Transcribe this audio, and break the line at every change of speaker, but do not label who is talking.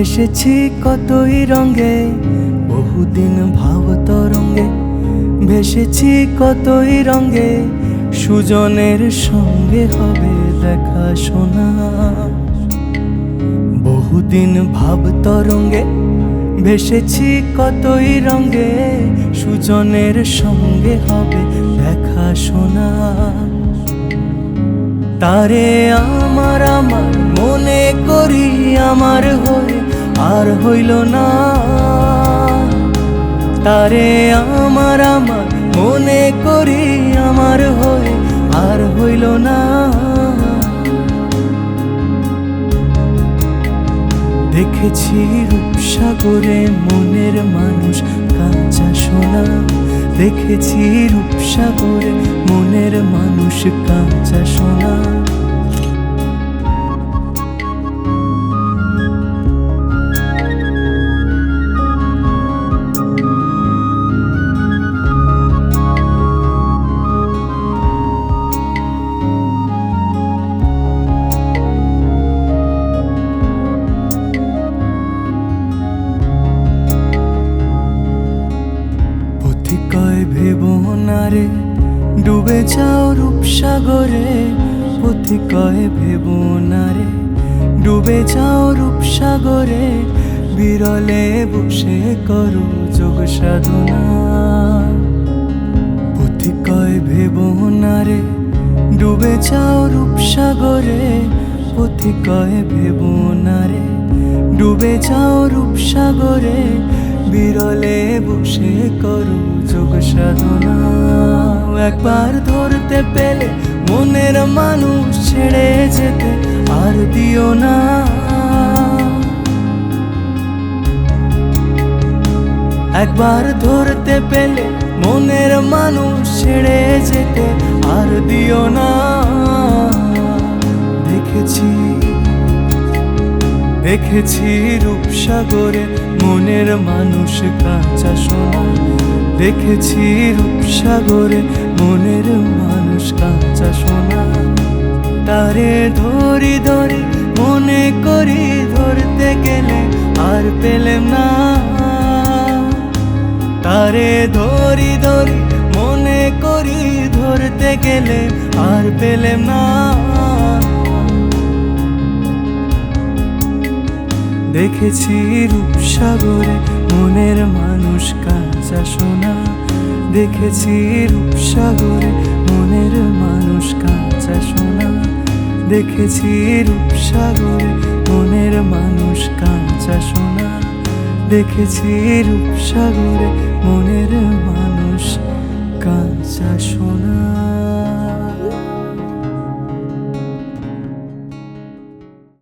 ভেসেছি কতই রঙে, বহুদিন ভাব তরঙ্গে। ভেসেছি কতই রঙে, সুজনের সঙ্গে হবে দেখা শোনা। বহুদিন ভাব তরঙ্গে, ভেসেছি কতই রঙে, সুজনের সঙ্গে হবে দেখা শোনা। তারে আমার আমার মনে করি, আমার হয়ে আর হইল না। তারে আমার আমার মনে করি, আমার হয়ে আর হইল না। দেখেছি রূপসাগরে মনের মানুষ কাঁচা সোনা। দেখেছি রূপসাগরে মনের মানুষ কাঁচা সোনা। পথিকয় ভেবো না রে, ডুবে যাও রূপসাগরে। পথিকয় ভেবো না রে, ডুবে যাও রূপসাগরে। বিরলে বসে করো যোগ সাধনা। পথিকয় ভেবো না রে, ডুবে যাও রূপসাগরে। পথিকয় ভেবো না রে, ডুবে যাও রূপসাগরে। বিরলে বসে করো যোগ সাধনা। একবার ধরতে পেলে মনের মানুষ ছেড়ে যেতে আর দিও না। একবার ধরতে পেলে মনের মানুষ ছেড়ে যেতে আর দিও না। দেখেছি দেখেছি রূপসাগরে মনের মানুষ কাঁচা সোনা। দেখেছি রূপসাগরে মনের মানুষ কাঁচা সোনা। তারে ধরি ধরি মনে করি, ধরতে গেলে আর পেলেম না। তারে ধরি ধরি মনে করি, ধরতে গেলে আর পেলেম না। দেখেছি রূপসাগরে মনের মানুষ কাঁচা সোনা। দেখেছি রূপসাগরে মনের মানুষ কাঁচা সোনা। দেখেছি রূপসাগরে মনের মানুষ কাঁচা সোনা। দেখেছি রূপসাগরে মনের মানুষ কাঁচা সোনা।